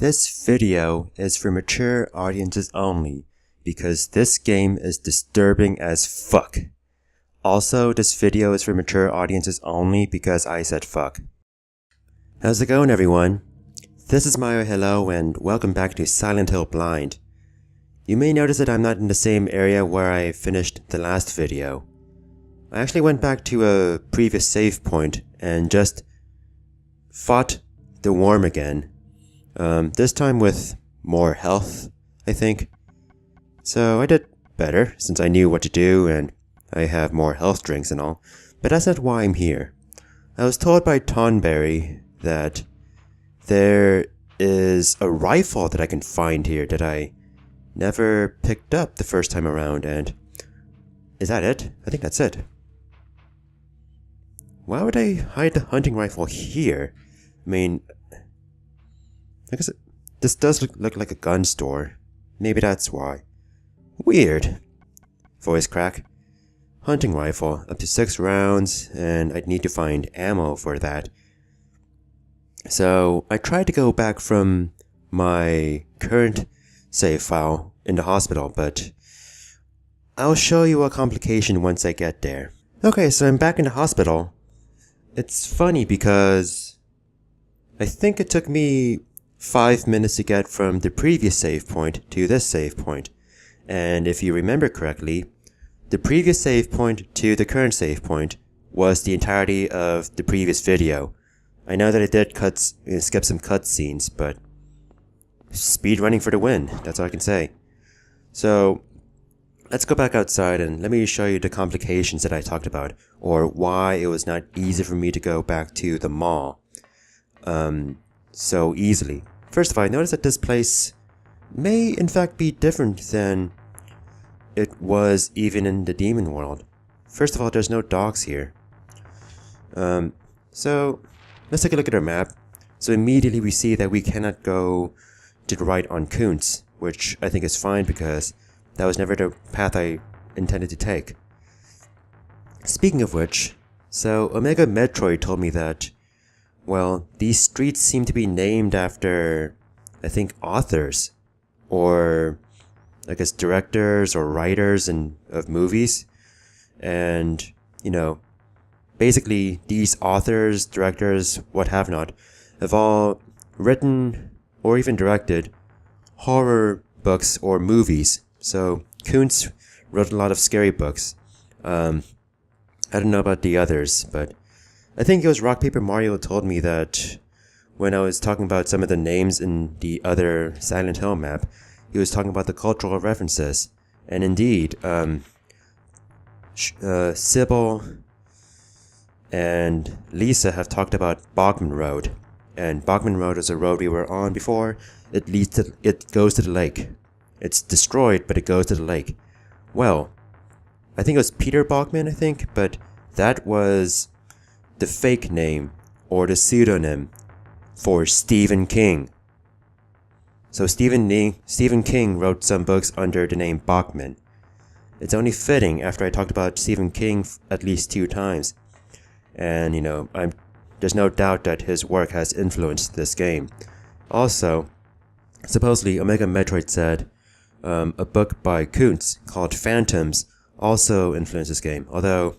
This video is for mature audiences only, because this game is disturbing as fuck. Also, this video is for mature audiences only because I said fuck. How's it going, everyone? This is Mayo Hello and welcome back to Silent Hill Blind. You may notice that I'm not in the same area where I finished the last video. I actually went back to a previous save point and just fought the worm again. This time with more health, I think. So I did better since I knew what to do and I have more health drinks and all. But that's not why I'm here. I was told by Tonberry that there is a rifle that I can find here that I never picked up the first time around, and is that it? I think that's it. Why would I hide the hunting rifle here? I mean, I guess this does look like a gun store. Maybe that's why. Weird. Voice crack. Hunting rifle, up to 6 rounds, and I'd need to find ammo for that. So I tried to go back from my current save file in the hospital, but I'll show you a complication once I get there. Okay, so I'm back in the hospital. It's funny because I think it took me 5 minutes to get from the previous save point to this save point. And if you remember correctly, the previous save point to the current save point was the entirety of the previous video. I know that I did skip some cutscenes, but speedrunning for the win, that's all I can say. So, let's go back outside and let me show you the complications that I talked about, or why it was not easy for me to go back to the mall so easily. First of all, I noticed that this place may in fact be different than it was even in the demon world. First of all, there's no dogs here. So let's take a look at our map. So immediately we see that we cannot go to the right on Kuntz, which I think is fine because that was never the path I intended to take. Speaking of which, so Omega Metroid told me that, well, these streets seem to be named after, I think, authors, or I guess directors or writers of movies. And, you know, basically these authors, directors, what have not, have all written or even directed horror books or movies. So Kuntz wrote a lot of scary books. I don't know about the others, but I think it was Rock Paper Mario who told me that when I was talking about some of the names in the other Silent Hill map, he was talking about the cultural references. And indeed, Sybil and Lisa have talked about Bogman Road. And Bogman Road is a road we were on before. It goes to the lake. It's destroyed, but it goes to the lake. Well, I think it was Peter Bogman, I think, but that was the fake name, or the pseudonym, for Stephen King. So Stephen King wrote some books under the name Bachman. It's only fitting after I talked about Stephen King at least 2 times. And, you know, there's no doubt that his work has influenced this game. Also, supposedly Omega Metroid said a book by Kuntz called Phantoms also influenced this game. Although,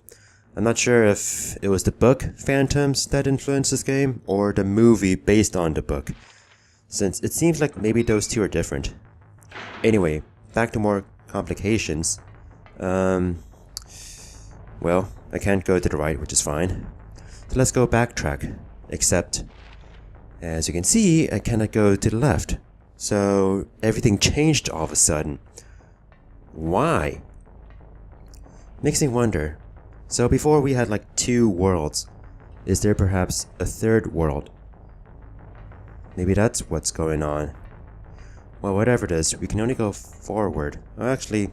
I'm not sure if it was the book Phantoms that influenced this game or the movie based on the book, since it seems like maybe those two are different. Anyway, back to more complications. Well, I can't go to the right, which is fine. So let's go backtrack. Except, as you can see, I cannot go to the left. So everything changed all of a sudden. Why? Makes me wonder. So before we had like 2 worlds. Is there perhaps a 3rd world? Maybe that's what's going on. Well, whatever it is, we can only go forward. Oh, actually,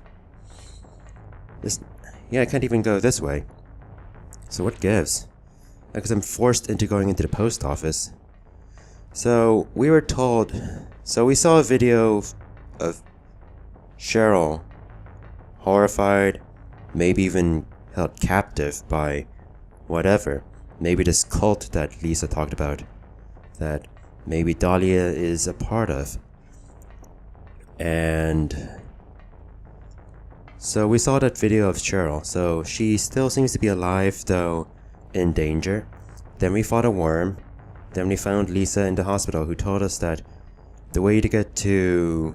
I can't even go this way. So what gives? Because I'm forced into going into the post office. So we were told. So we saw a video of Cheryl, horrified, maybe even held captive by whatever. Maybe this cult that Lisa talked about. That maybe Dahlia is a part of. And so we saw that video of Cheryl. So she still seems to be alive, though in danger. Then we fought a worm. Then we found Lisa in the hospital, who told us that the way to get to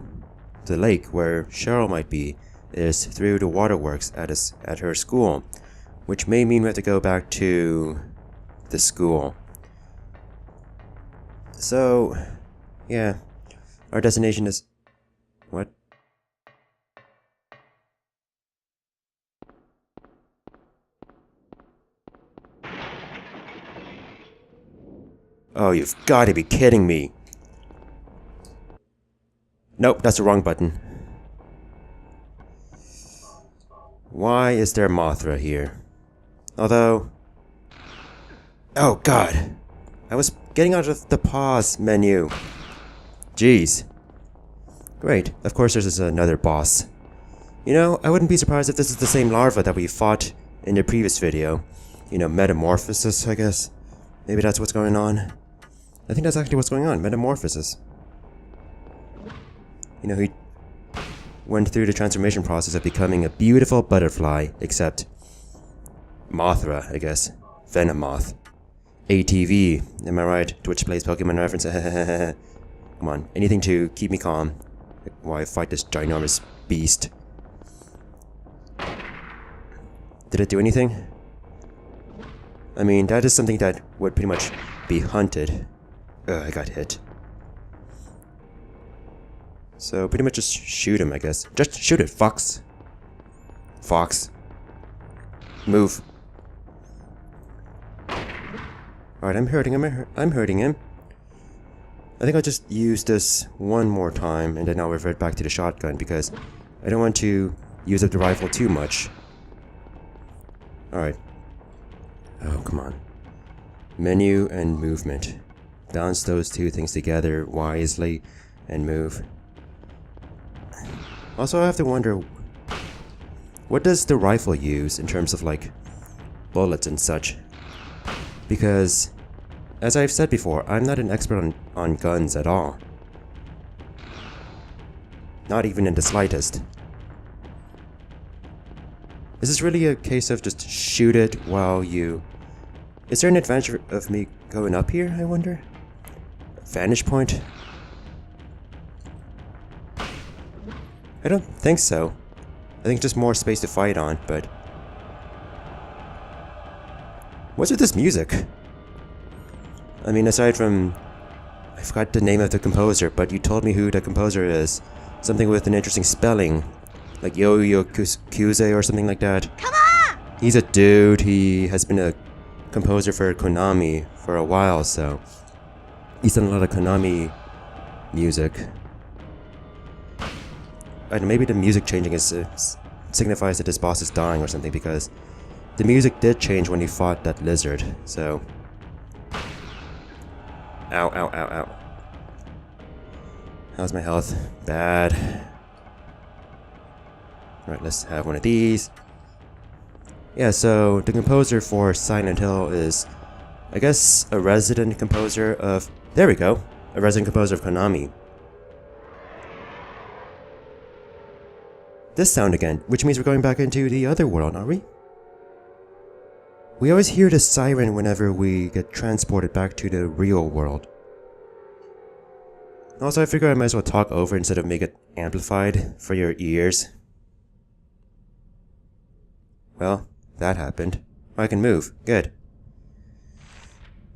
the lake where Cheryl might be is through the waterworks at her school, which may mean we have to go back to the school. So, yeah, our destination is... What? Oh, you've got to be kidding me. Nope, that's the wrong button. Why is there Mothra here? Although... Oh god! I was getting out of the pause menu. Jeez. Great, of course there's another boss. You know, I wouldn't be surprised if this is the same larva that we fought in the previous video. You know, metamorphosis, I guess. Maybe that's what's going on. I think that's actually what's going on, metamorphosis. You know, he went through the transformation process of becoming a beautiful butterfly, except Mothra, I guess. Venomoth. ATV, am I right? Twitch plays Pokemon reference. Come on, anything to keep me calm while I fight this ginormous beast. Did it do anything? I mean, that is something that would pretty much be hunted. Ugh, I got hit. So, pretty much just shoot him, I guess. Just shoot it, Fox. Fox. Move. Alright, I'm hurting him. I'm hurting him. I think I'll just use this one more time, and then I'll revert back to the shotgun, because I don't want to use up the rifle too much. Alright. Oh, come on. Menu and movement. Balance those two things together wisely and move. Also, I have to wonder, what does the rifle use in terms of, like, bullets and such? Because, as I've said before, I'm not an expert on guns at all. Not even in the slightest. Is this really a case of just shoot it while you... Is there an advantage of me going up here, I wonder? Vantage point? I don't think so. I think just more space to fight on, but... What's with this music? I mean, aside from... I forgot the name of the composer, but you told me who the composer is. Something with an interesting spelling. Like Yo-Yo Kuze or something like that. Come on! He's a dude. He has been a composer for Konami for a while, so... He's done a lot of Konami music. And maybe the music changing is signifies that this boss is dying or something, because the music did change when he fought that lizard, so... Ow, ow, ow, ow. How's my health? Bad. Alright, let's have one of these. Yeah, so the composer for Silent Hill is, I guess, a resident composer of... There we go! A resident composer of Konami. This sound again, which means we're going back into the other world, aren't we? We always hear this siren whenever we get transported back to the real world. Also, I figure I might as well talk over instead of make it amplified for your ears. Well, that happened. I can move. Good.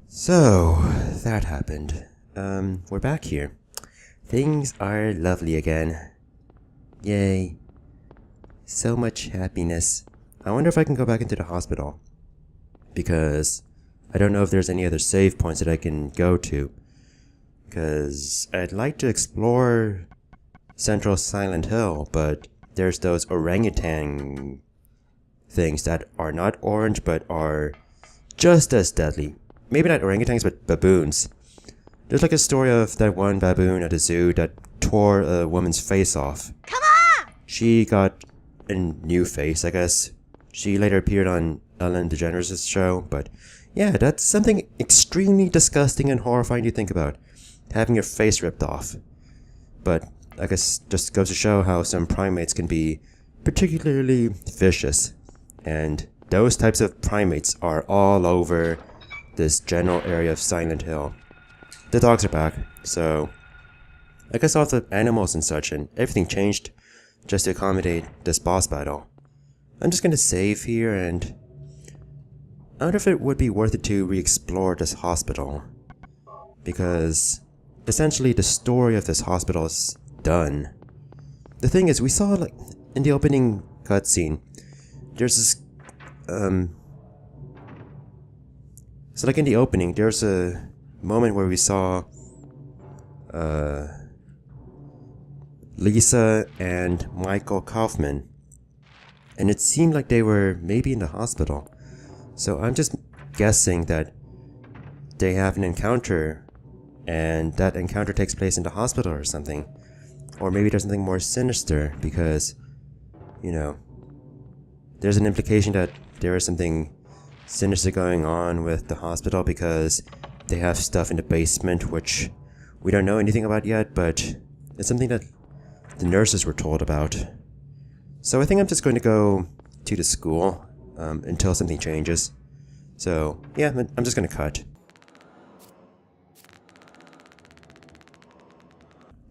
So, that happened. We're back here. Things are lovely again. Yay. So much happiness. I wonder if I can go back into the hospital. Because I don't know if there's any other save points that I can go to. Because I'd like to explore Central Silent Hill, but there's those orangutan things that are not orange but are just as deadly. Maybe not orangutans, but baboons. There's like a story of that one baboon at a zoo that tore a woman's face off. Come on! She got a new face, I guess. She later appeared on Ellen DeGeneres' show, but yeah, that's something extremely disgusting and horrifying to think about. having your face ripped off. But I guess just goes to show how some primates can be particularly vicious. And those types of primates are all over this general area of Silent Hill. The dogs are back, so I guess all the animals and such and everything changed just to accommodate this boss battle. I'm just gonna save here, and I wonder if it would be worth it to re-explore this hospital. Because essentially the story of this hospital is done. The thing is, we saw like in the opening cutscene, there's this so like in the opening there's a moment where we saw Lisa and Michael Kaufman, and it seemed like they were maybe in the hospital. So I'm just guessing that they have an encounter, and that encounter takes place in the hospital or something. Or maybe there's something more sinister, because, you know, there's an implication that there is something sinister going on with the hospital because they have stuff in the basement which we don't know anything about yet, but it's something that the nurses were told about. So I think I'm just going to go to the school until something changes. So yeah, I'm just going to cut.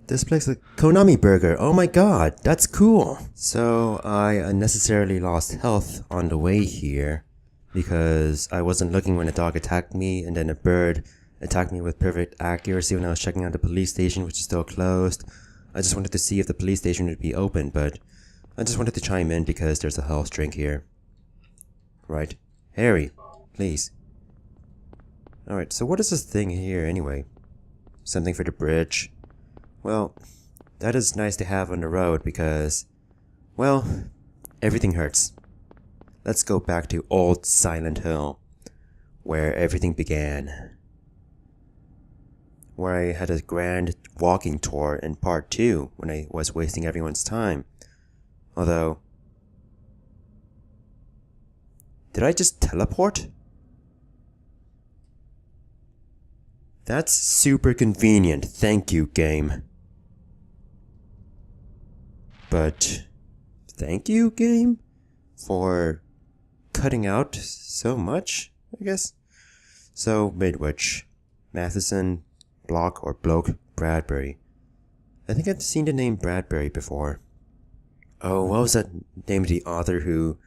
This place is a Konami burger. Oh my god, that's cool. So I unnecessarily lost health on the way here because I wasn't looking when a dog attacked me, and then a bird attacked me with perfect accuracy when I was checking out the police station, which is still closed. I just wanted to see if the police station would be open, but I just wanted to chime in because there's a health drink here. Right. Harry, please. Alright, so what is this thing here anyway? Something for the bridge. Well, that is nice to have on the road because, well, everything hurts. Let's go back to old Silent Hill, where everything began. Where I had a grand walking tour in part 2 when I was wasting everyone's time. Although, did I just teleport? That's super convenient, thank you, game. But, thank you, game? For cutting out so much, I guess? So, Midwich, Matheson, Block, or Bloke, Bradbury. I think I've seen the name Bradbury before. Oh, what was that name of the author who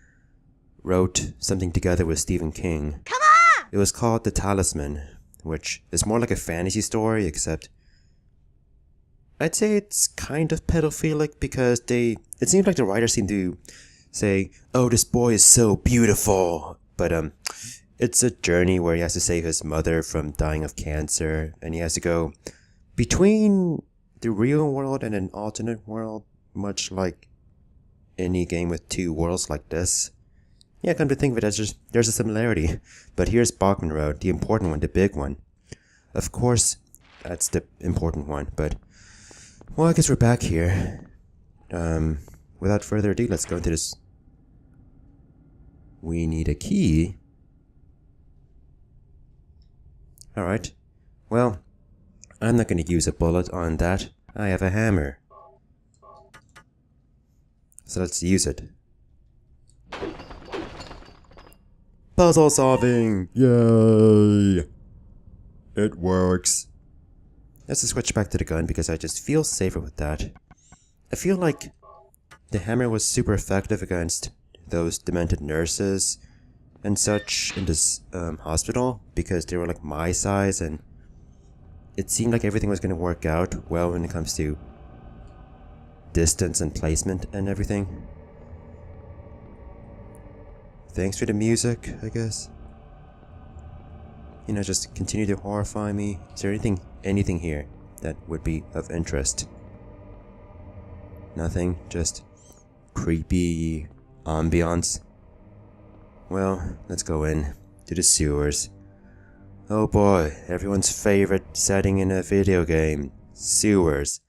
wrote something together with Stephen King? Come on! It was called The Talisman, which is more like a fantasy story, except I'd say it's kind of pedophilic because it seems like the writer seemed to say, oh, this boy is so beautiful, but it's a journey where he has to save his mother from dying of cancer, and he has to go between the real world and an alternate world, much like any game with two worlds like this. Yeah, come to think of it, there's a similarity. But here's Bachman Road, the important one, the big one. Of course, that's the important one, but well, I guess we're back here. Without further ado, let's go into this. We need a key. Alright. Well, I'm not going to use a bullet on that. I have a hammer. So let's use it. Puzzle solving! Yay! It works. Let's switch back to the gun because I just feel safer with that. I feel like the hammer was super effective against those demented nurses and such in this hospital because they were like my size, and it seemed like everything was going to work out well when it comes to distance and placement and everything. Thanks for the music, I guess. You know, just continue to horrify me. Is there anything here that would be of interest? Nothing? Just creepy ambiance? Well, let's go in to the sewers. Oh boy, everyone's favorite setting in a video game. Sewers.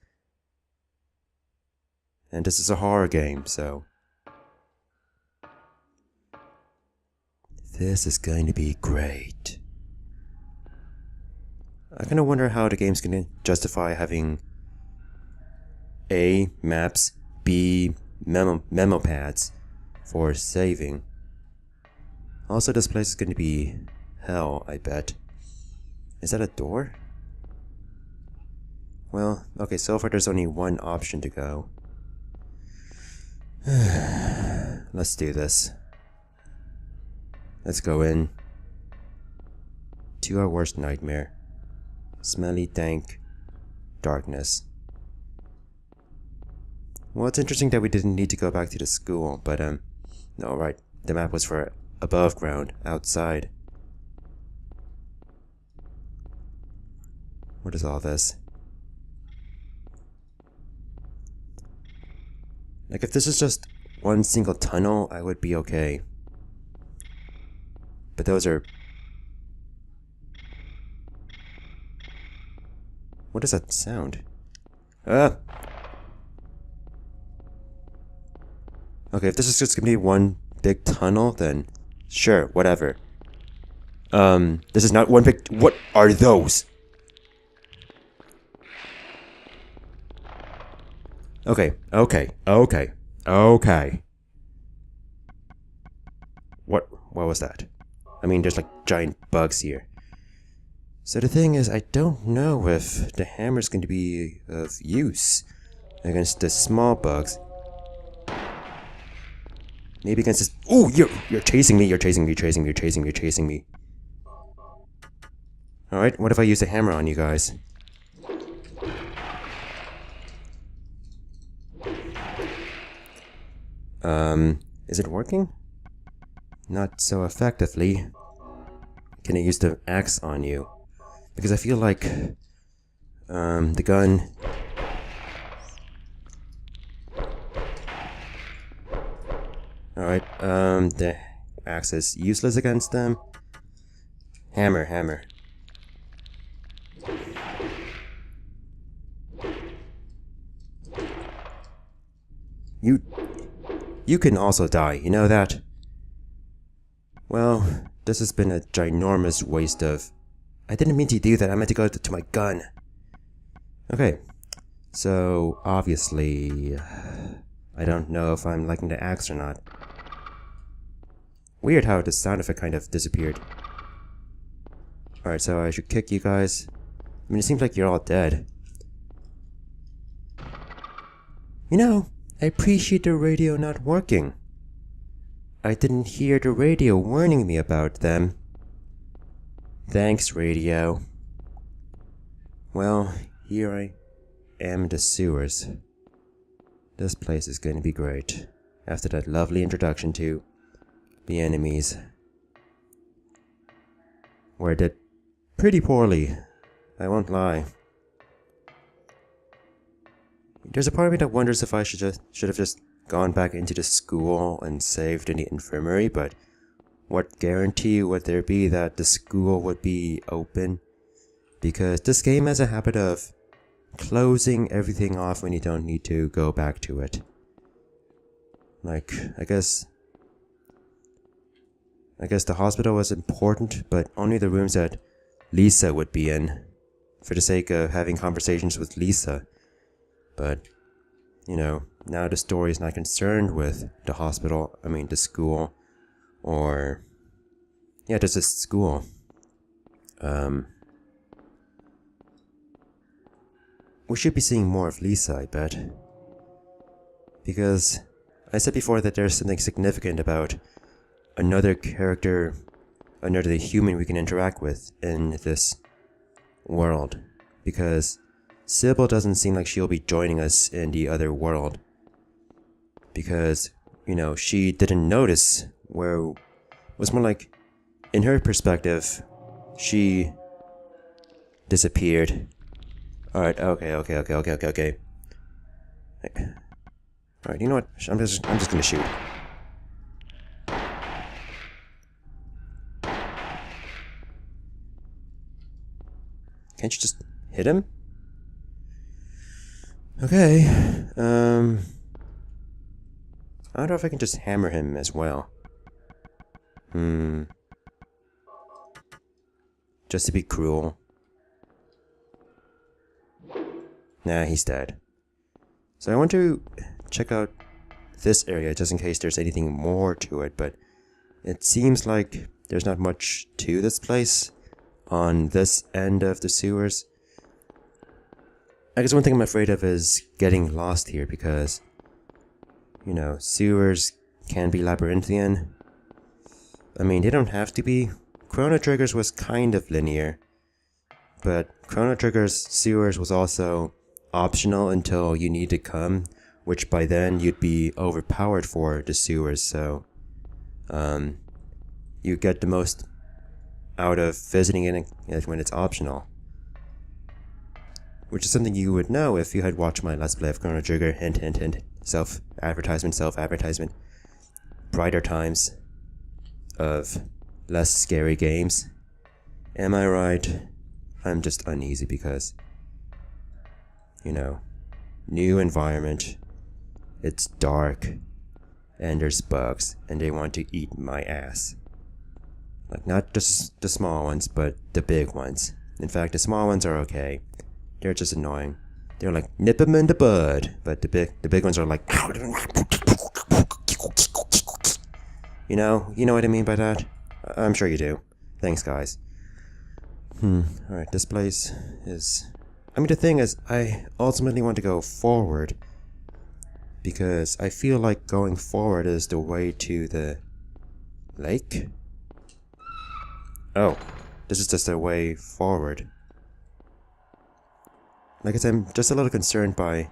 And this is a horror game, so this is going to be great. I kind of wonder how the game's gonna justify having A, maps, B, memo pads for saving. Also, this place is gonna be hell, I bet. Is that a door? Well, okay, so far there's only one option to go. Let's do this. Let's go in to our worst nightmare. Smelly, dank darkness. Well, it's interesting that we didn't need to go back to the school, but no, right, the map was for above ground, outside. What is all this? Like, if this is just one single tunnel, I would be okay. But those are... What is that sound? Ah! Okay, if this is just gonna be one big tunnel, then sure, whatever. This is not one big... What are those? Okay. What was that? I mean, there's like giant bugs here. So the thing is, I don't know if the hammer's going to be of use against the small bugs. Maybe against this... Ooh, you're chasing me, you're chasing me. Alright, what if I use a hammer on you guys? Is it working? Not so effectively. Can I use the axe on you? Because I feel like, the gun... Alright, the axe is useless against them. Hammer. You can also die, you know that? Well, this has been a ginormous waste of... I didn't mean to do that, I meant to go to my gun. Okay, so obviously... I don't know if I'm liking the axe or not. Weird how the sound effect kind of disappeared. Alright, so I should kick you guys. I mean, it seems like you're all dead. You know, I appreciate the radio not working. I didn't hear the radio warning me about them. Thanks, radio. Well, here I am in the sewers. This place is going to be great, after that lovely introduction to the enemies. Where I did pretty poorly, I won't lie. There's a part of me that wonders if I should have just gone back into the school and saved in the infirmary, but what guarantee would there be that the school would be open? Because this game has a habit of closing everything off when you don't need to go back to it. Like, I guess the hospital was important, but only the rooms that Lisa would be in, for the sake of having conversations with Lisa. But, you know, now the story is not concerned with the hospital, the school, or... yeah, just a school. We should be seeing more of Lisa, I bet. Because I said before that there's something significant about another character, another human we can interact with in this world. Because Sybil doesn't seem like she'll be joining us in the other world. Because, you know, she didn't notice where... it was more like, in her perspective, she disappeared. Alright, okay. Alright, you know what? I'm just gonna shoot. Can't you just hit him? Okay, I don't know if I can just hammer him as well. Just to be cruel. Nah, he's dead. So I want to check out this area just in case there's anything more to it, but it seems like there's not much to this place on this end of the sewers. I guess one thing I'm afraid of is getting lost here because, you know, sewers can be labyrinthian. I mean, they don't have to be. Chrono Trigger's was kind of linear, but Chrono Trigger's sewers was also optional until you need to come, which by then you'd be overpowered for the sewers, so you get the most out of visiting it when it's optional. Which is something you would know if you had watched my Let's Play of Chrono Trigger. Hint, hint, hint. Self-advertisement, self-advertisement. Brighter times of less scary games. Am I right? I'm just uneasy because, you know, new environment, it's dark, and there's bugs, and they want to eat my ass. Like, not just the small ones, but the big ones. In fact, the small ones are okay. They're just annoying. They're like, nip them in the bud. But the big ones are like, you know what I mean by that? I'm sure you do. Thanks, guys. Alright, this place is... I mean, the thing is, I ultimately want to go forward, because I feel like going forward is the way to the lake? Oh, this is just a way forward. Like I said, I'm just a little concerned by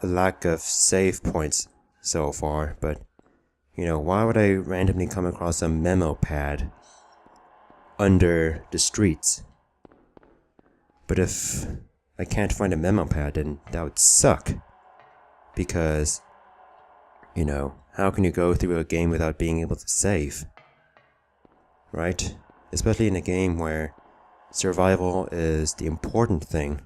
the lack of save points so far, but, you know, why would I randomly come across a memo pad under the streets? But if I can't find a memo pad, then that would suck. Because, you know, how can you go through a game without being able to save? Right? Especially in a game where survival is the important thing.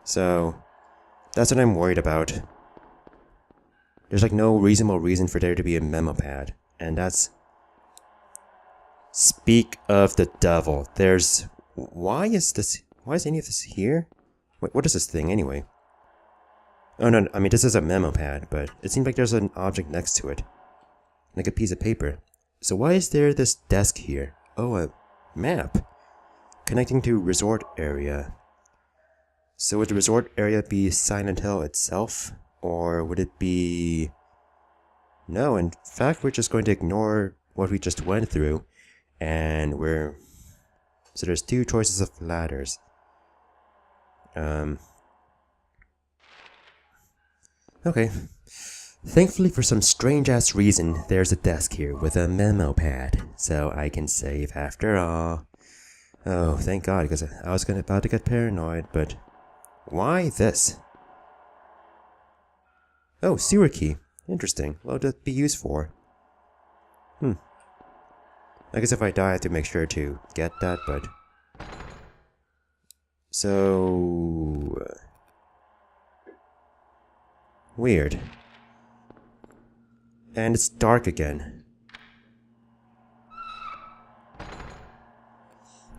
So, that's what I'm worried about. There's like no reasonable reason for there to be a memo pad. And that's... Speak of the devil. There's... Why is any of this here? What is this thing anyway? Oh no, I mean this is a memo pad, but it seems like there's an object next to it. Like a piece of paper. So why is there this desk here? Oh, a map. Connecting to resort area. So would the resort area be Silent Hill itself? Or would it be... No, in fact we're just going to ignore what we just went through. And we're... So there's two choices of ladders. Okay. Thankfully, for some strange-ass reason, there's a desk here with a memo pad, so I can save after all. Oh, thank God, because I was about to get paranoid, but... Why this? Oh, sewer key. Interesting. What would that be used for? I guess if I die, I have to make sure to get that, but... So... Weird. And it's dark again.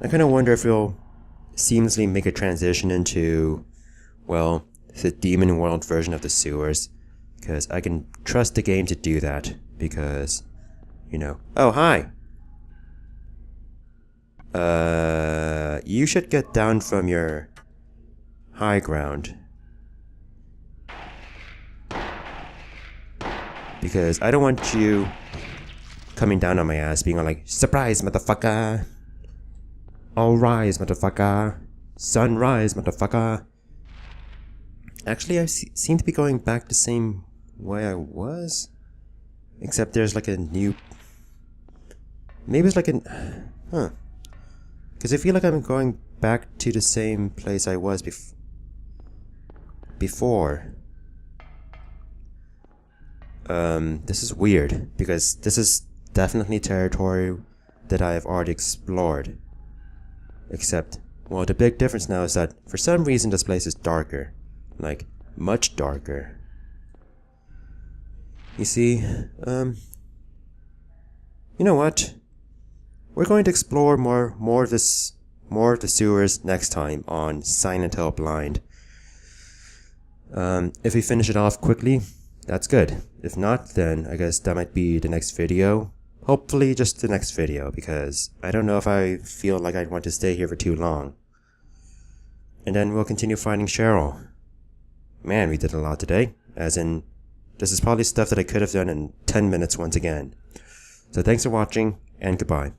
I kind of wonder if it'll seamlessly make a transition into, well, the demon world version of the sewers. Because I can trust the game to do that. Because, you know... Oh, hi! You should get down from your high ground. Because I don't want you coming down on my ass being like, surprise, motherfucker! All rise, motherfucker! Sunrise, motherfucker! Actually, I seem to be going back the same way I was. Except there's like a new... Maybe it's like an... Huh. Because I feel like I'm going back to the same place I was before. This is weird, because this is definitely territory that I have already explored. Except, well, the big difference now is that for some reason this place is darker. Like, much darker. You see, you know what? We're going to explore more of this more of the sewers next time on Silent Hill Blind. If we finish it off quickly, that's good. If not, then I guess that might be the next video. Hopefully just the next video, because I don't know if I feel like I'd want to stay here for too long. And then we'll continue finding Cheryl. Man, we did a lot today, as in, this is probably stuff that I could have done in 10 minutes once again. So thanks for watching, and goodbye.